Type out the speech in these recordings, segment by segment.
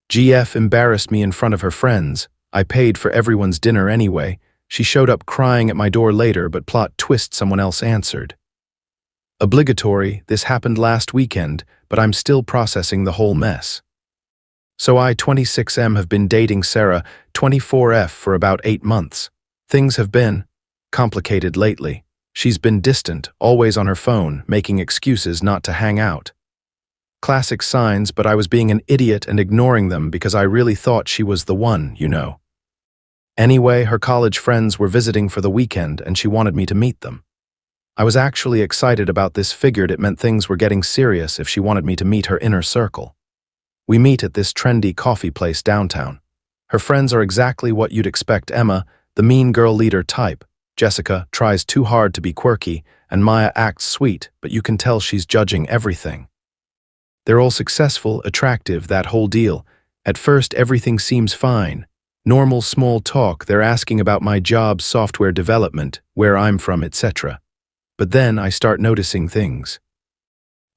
GF embarrassed me in front of her friends. I paid for everyone's dinner anyway. She showed up crying at my door later, but plot twist someone else answered. Obligatory, this happened last weekend, but I'm still processing the whole mess. So I, 26M, have been dating Sarah, 24F, for about 8 months. Things have been complicated lately. She's been distant, always on her phone, making excuses not to hang out. Classic signs, but I was being an idiot and ignoring them because I really thought she was the one, you know. Anyway, her college friends were visiting for the weekend and she wanted me to meet them. I was actually excited about this, figured it meant things were getting serious if she wanted me to meet her inner circle. We meet at this trendy coffee place downtown. Her friends are exactly what you'd expect: Emma, the mean girl leader type. Jessica tries too hard to be quirky, and Maya acts sweet, but you can tell she's judging everything. They're all successful, attractive, that whole deal. At first, everything seems fine. Normal small talk, they're asking about my job, software development, where I'm from, etc. But then I start noticing things.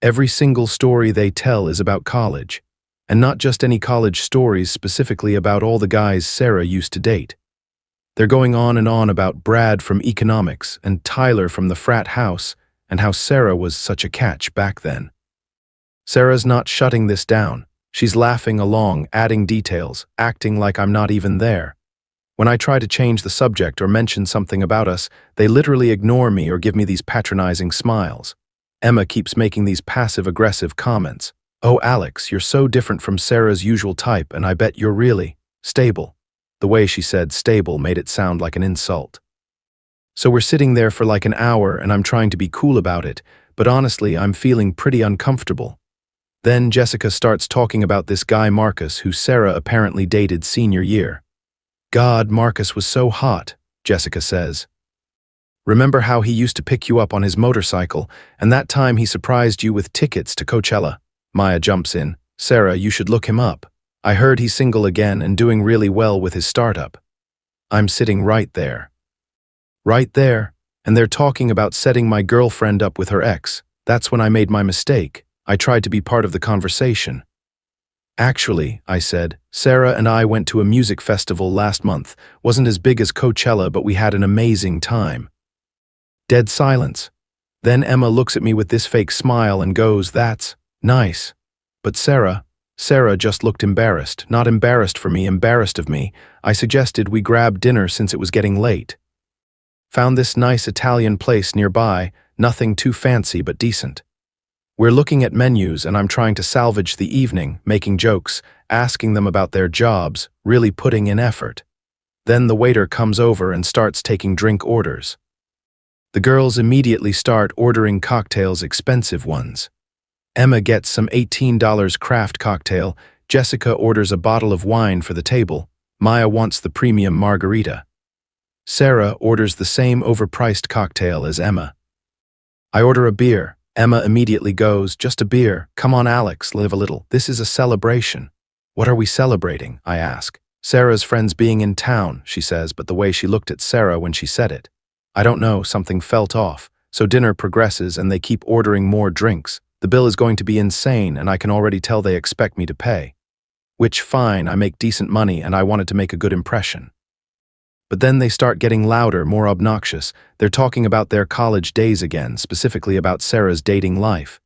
Every single story they tell is about college. And not just any college stories, specifically about all the guys Sarah used to date. They're going on and on about Brad from economics and Tyler from the frat house and how Sarah was such a catch back then. Sarah's not shutting this down. She's laughing along, adding details, acting like I'm not even there. When I try to change the subject or mention something about us, they literally ignore me or give me these patronizing smiles. Emma keeps making these passive-aggressive comments. "Oh, Alex, you're so different from Sarah's usual type, and I bet you're really stable." The way she said stable made it sound like an insult. So we're sitting there for like an hour, and I'm trying to be cool about it, but honestly, I'm feeling pretty uncomfortable. Then Jessica starts talking about this guy Marcus, who Sarah apparently dated senior year. "God, Marcus was so hot," Jessica says. "Remember how he used to pick you up on his motorcycle, and that time he surprised you with tickets to Coachella?" Maya jumps in. "Sarah, you should look him up. I heard he's single again and doing really well with his startup." I'm sitting right there. Right there, and they're talking about setting my girlfriend up with her ex. That's when I made my mistake. I tried to be part of the conversation. "Actually," I said, "Sarah and I went to a music festival last month. Wasn't as big as Coachella, but we had an amazing time." Dead silence. Then Emma looks at me with this fake smile and goes, "That's nice." But Sarah just looked embarrassed. Not embarrassed for me, embarrassed of me. I suggested we grab dinner since it was getting late. Found this nice Italian place nearby, nothing too fancy but decent. We're looking at menus and I'm trying to salvage the evening, making jokes, asking them about their jobs, really putting in effort. Then the waiter comes over and starts taking drink orders. The girls immediately start ordering cocktails, expensive ones. Emma gets some $18 craft cocktail, Jessica orders a bottle of wine for the table, Maya wants the premium margarita. Sarah orders the same overpriced cocktail as Emma. I order a beer. Emma immediately goes, "Just a beer. Come on, Alex, live a little. This is a celebration." "What are we celebrating?" I ask. "Sarah's friends being in town," she says, but the way she looked at Sarah when she said it. I don't know, something felt off. So dinner progresses and they keep ordering more drinks. The bill is going to be insane and I can already tell they expect me to pay. Which, fine, I make decent money and I wanted to make a good impression. But then they start getting louder, more obnoxious. They're talking about their college days again, specifically about Sarah's dating life.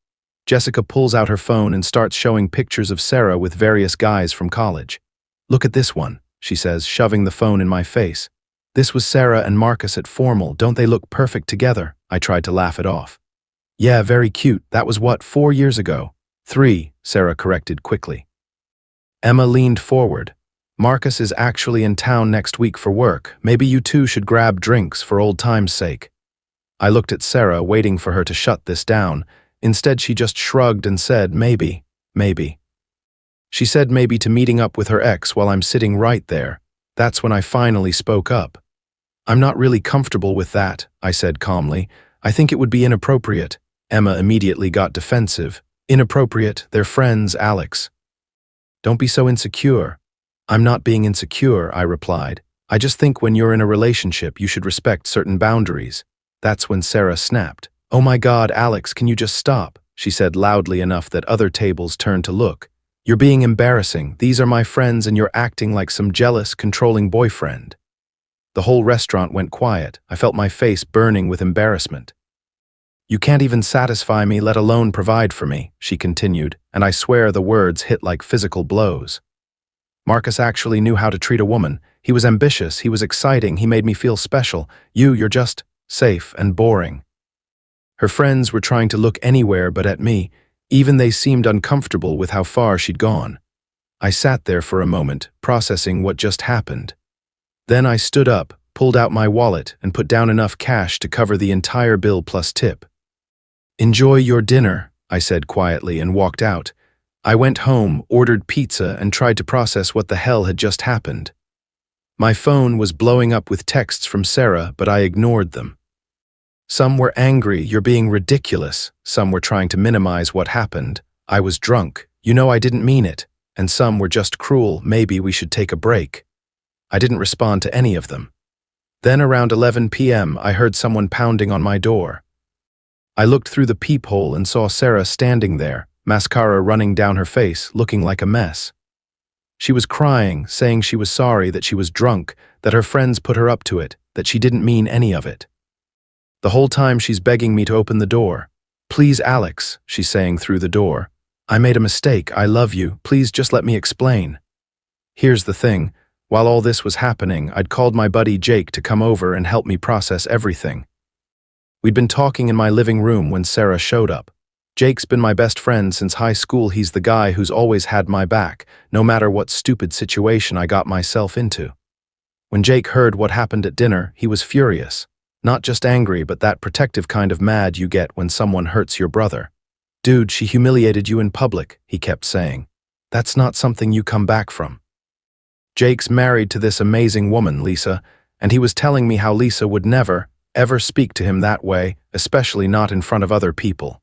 Jessica pulls out her phone and starts showing pictures of Sarah with various guys from college. "Look at this one," she says, shoving the phone in my face. "This was Sarah and Marcus at formal. Don't they look perfect together?" I tried to laugh it off. "Yeah, very cute. That was what, 4 years ago?" 3, Sarah corrected quickly. Emma leaned forward. "Marcus is actually in town next week for work. Maybe you two should grab drinks for old time's sake." I looked at Sarah, waiting for her to shut this down. Instead, she just shrugged and said, maybe. She said maybe to meeting up with her ex while I'm sitting right there. That's when I finally spoke up. "I'm not really comfortable with that," I said calmly. "I think it would be inappropriate." Emma immediately got defensive. "Inappropriate? They're friends, Alex." "Don't be so insecure." "I'm not being insecure," I replied. "I just think when you're in a relationship, you should respect certain boundaries." That's when Sarah snapped. "Oh my God, Alex, can you just stop?" she said loudly enough that other tables turned to look. You're being embarrassing. These are my friends and you're acting like some jealous, controlling boyfriend. The whole restaurant went quiet. I felt my face burning with embarrassment. You can't even satisfy me, let alone provide for me, she continued, and I swear the words hit like physical blows. Marcus actually knew how to treat a woman. He was ambitious, he was exciting, he made me feel special. You're just safe and boring. Her friends were trying to look anywhere but at me. Even they seemed uncomfortable with how far she'd gone. I sat there for a moment, processing what just happened. Then I stood up, pulled out my wallet, and put down enough cash to cover the entire bill plus tip. Enjoy your dinner, I said quietly and walked out. I went home, ordered pizza, and tried to process what the hell had just happened. My phone was blowing up with texts from Sarah, but I ignored them. Some were angry, you're being ridiculous. Some were trying to minimize what happened. I was drunk. You know I didn't mean it. And some were just cruel, maybe we should take a break. I didn't respond to any of them. Then around 11 p.m. I heard someone pounding on my door. I looked through the peephole and saw Sarah standing there, mascara running down her face, looking like a mess. She was crying, saying she was sorry that she was drunk, that her friends put her up to it, that she didn't mean any of it. The whole time she's begging me to open the door. Please, Alex, she's saying through the door. I made a mistake, I love you, please just let me explain. Here's the thing, while all this was happening, I'd called my buddy Jake to come over and help me process everything. We'd been talking in my living room when Sarah showed up. Jake's been my best friend since high school. He's the guy who's always had my back, no matter what stupid situation I got myself into. When Jake heard what happened at dinner, he was furious. Not just angry, but that protective kind of mad you get when someone hurts your brother. Dude, she humiliated you in public, he kept saying. That's not something you come back from. Jake's married to this amazing woman, Lisa, and he was telling me how Lisa would never, ever speak to him that way, especially not in front of other people.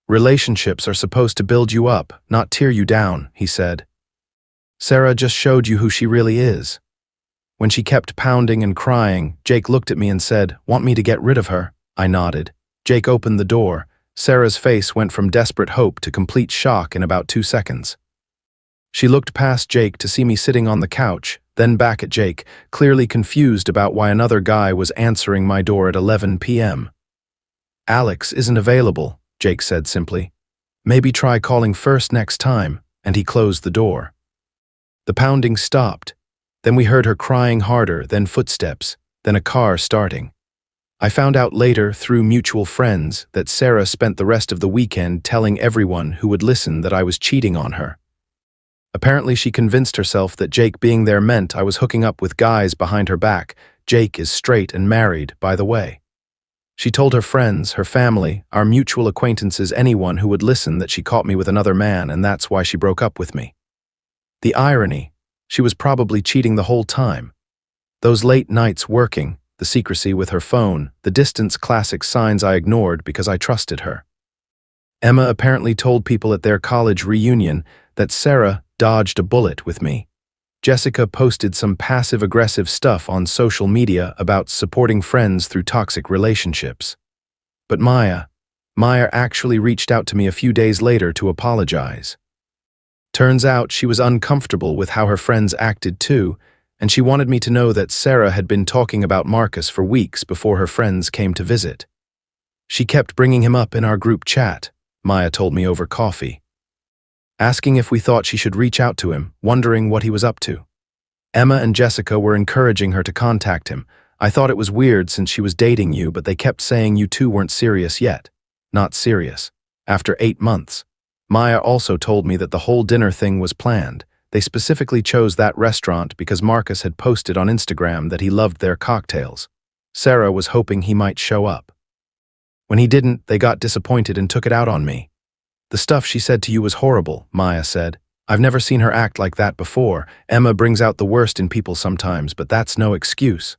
Relationships are supposed to build you up, not tear you down, he said. Sarah just showed you who she really is. When she kept pounding and crying, Jake looked at me and said, "Want me to get rid of her?" I nodded. Jake opened the door. Sarah's face went from desperate hope to complete shock in about 2 seconds. She looked past Jake to see me sitting on the couch, then back at Jake, clearly confused about why another guy was answering my door at 11 p.m. Alex isn't available, Jake said simply. Maybe try calling first next time, and he closed the door. The pounding stopped. Then we heard her crying harder, then footsteps, then a car starting. I found out later, through mutual friends, that Sarah spent the rest of the weekend telling everyone who would listen that I was cheating on her. Apparently she convinced herself that Jake being there meant I was hooking up with guys behind her back. Jake is straight and married, by the way. She told her friends, her family, our mutual acquaintances, anyone who would listen that she caught me with another man, and that's why she broke up with me. The irony, she was probably cheating the whole time. Those late nights working, the secrecy with her phone, the distance, classic signs I ignored because I trusted her. Emma apparently told people at their college reunion that Sarah dodged a bullet with me. Jessica posted some passive-aggressive stuff on social media about supporting friends through toxic relationships. But Maya actually reached out to me a few days later to apologize. Turns out she was uncomfortable with how her friends acted too, and she wanted me to know that Sarah had been talking about Marcus for weeks before her friends came to visit. She kept bringing him up in our group chat, Maya told me over coffee, asking if we thought she should reach out to him, wondering what he was up to. Emma and Jessica were encouraging her to contact him. I thought it was weird since she was dating you, but they kept saying you two weren't serious yet. Not serious. After 8 months. Maya also told me that the whole dinner thing was planned. They specifically chose that restaurant because Marcus had posted on Instagram that he loved their cocktails. Sarah was hoping he might show up. When he didn't, they got disappointed and took it out on me. The stuff she said to you was horrible, Maya said. I've never seen her act like that before. Emma brings out the worst in people sometimes, but that's no excuse.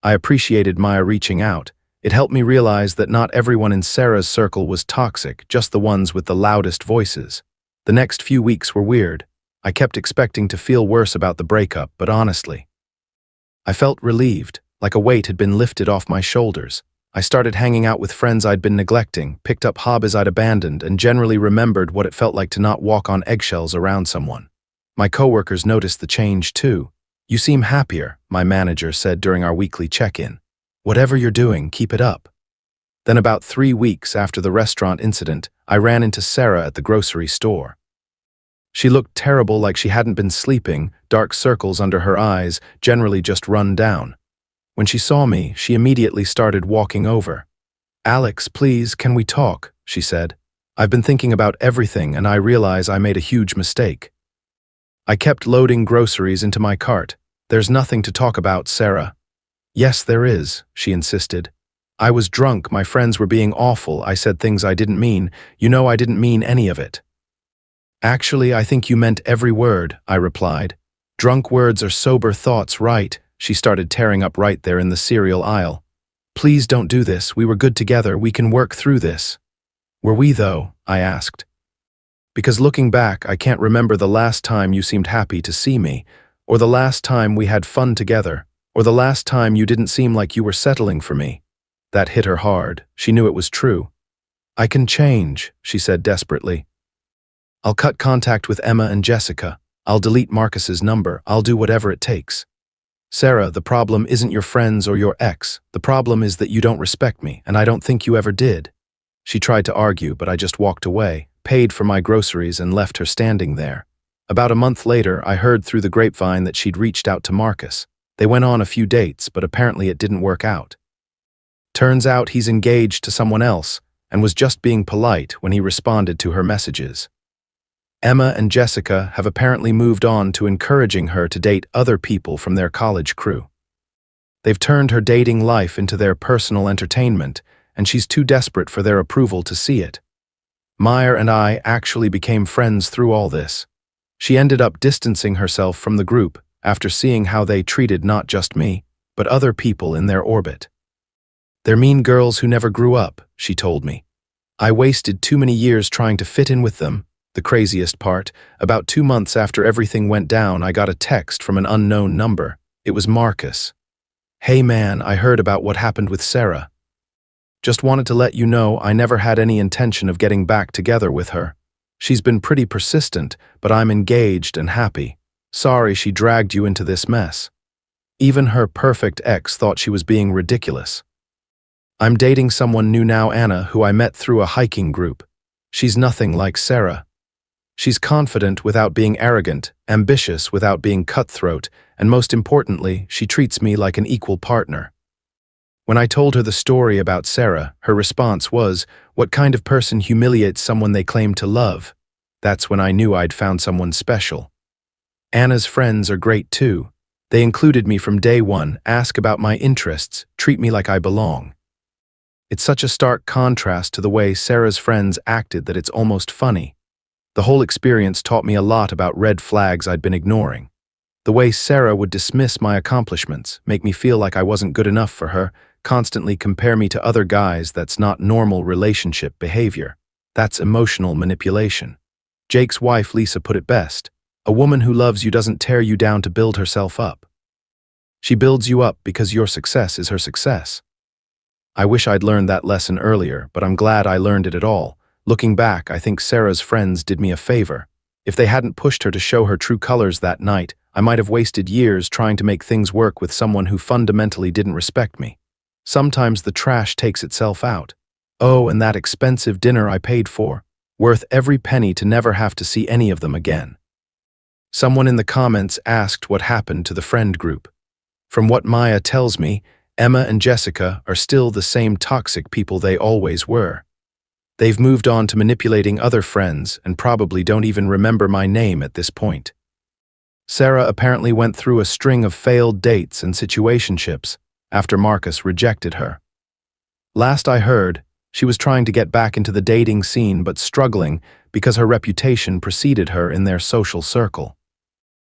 I appreciated Maya reaching out. It helped me realize that not everyone in Sarah's circle was toxic, just the ones with the loudest voices. The next few weeks were weird. I kept expecting to feel worse about the breakup, but honestly, I felt relieved, like a weight had been lifted off my shoulders. I started hanging out with friends I'd been neglecting, picked up hobbies I'd abandoned, and generally remembered what it felt like to not walk on eggshells around someone. My coworkers noticed the change too. "You seem happier," my manager said during our weekly check-in. "Whatever you're doing, keep it up." Then about 3 weeks after the restaurant incident, I ran into Sarah at the grocery store. She looked terrible, like she hadn't been sleeping, dark circles under her eyes, generally just run down. When she saw me, she immediately started walking over. "Alex, please, can we talk?" she said. "I've been thinking about everything and I realize I made a huge mistake." I kept loading groceries into my cart. "There's nothing to talk about, Sarah." "Yes, there is," she insisted. "I was drunk, my friends were being awful, I said things I didn't mean. You know I didn't mean any of it." "Actually, I think you meant every word," I replied. "Drunk words are sober thoughts, right?" She started tearing up right there in the cereal aisle. "Please don't do this, we were good together, we can work through this." "Were we though?" I asked. Because looking back, I can't remember the last time you seemed happy to see me, or the last time we had fun together, or the last time you didn't seem like you were settling for me. That hit her hard. She knew it was true. "I can change," she said desperately. "I'll cut contact with Emma and Jessica. I'll delete Marcus's number. I'll do whatever it takes." "Sarah, the problem isn't your friends or your ex. The problem is that you don't respect me, and I don't think you ever did." She tried to argue, but I just walked away, paid for my groceries, and left her standing there. About a month later, I heard through the grapevine that she'd reached out to Marcus. They went on a few dates, but apparently it didn't work out. Turns out he's engaged to someone else, and was just being polite when he responded to her messages. Emma and Jessica have apparently moved on to encouraging her to date other people from their college crew. They've turned her dating life into their personal entertainment, and she's too desperate for their approval to see it. Meyer and I actually became friends through all this. She ended up distancing herself from the group after seeing how they treated not just me, but other people in their orbit. "They're mean girls who never grew up," she told me. "I wasted too many years trying to fit in with them." The craziest part, about 2 months after everything went down, I got a text from an unknown number. It was Marcus. "Hey man, I heard about what happened with Sarah. Just wanted to let you know I never had any intention of getting back together with her. She's been pretty persistent, but I'm engaged and happy. Sorry she dragged you into this mess. Even her perfect ex thought she was being ridiculous. I'm dating someone new now, Anna, who I met through a hiking group. She's nothing like Sarah. She's confident without being arrogant, ambitious without being cutthroat, and most importantly, she treats me like an equal partner." When I told her the story about Sarah, her response was, "What kind of person humiliates someone they claim to love?" That's when I knew I'd found someone special. Anna's friends are great too. They included me from day one, ask about my interests, treat me like I belong. It's such a stark contrast to the way Sarah's friends acted that it's almost funny. The whole experience taught me a lot about red flags I'd been ignoring. The way Sarah would dismiss my accomplishments, make me feel like I wasn't good enough for her, constantly compare me to other guys. That's not normal relationship behavior. That's emotional manipulation. Jake's wife, Lisa, put it best. "A woman who loves you doesn't tear you down to build herself up. She builds you up because your success is her success." I wish I'd learned that lesson earlier, but I'm glad I learned it at all. Looking back, I think Sarah's friends did me a favor. If they hadn't pushed her to show her true colors that night, I might have wasted years trying to make things work with someone who fundamentally didn't respect me. Sometimes the trash takes itself out. Oh, and that expensive dinner I paid for. Worth every penny to never have to see any of them again. Someone in the comments asked what happened to the friend group. From what Maya tells me, Emma and Jessica are still the same toxic people they always were. They've moved on to manipulating other friends and probably don't even remember my name at this point. Sarah apparently went through a string of failed dates and situationships after Marcus rejected her. Last I heard, she was trying to get back into the dating scene but struggling because her reputation preceded her in their social circle.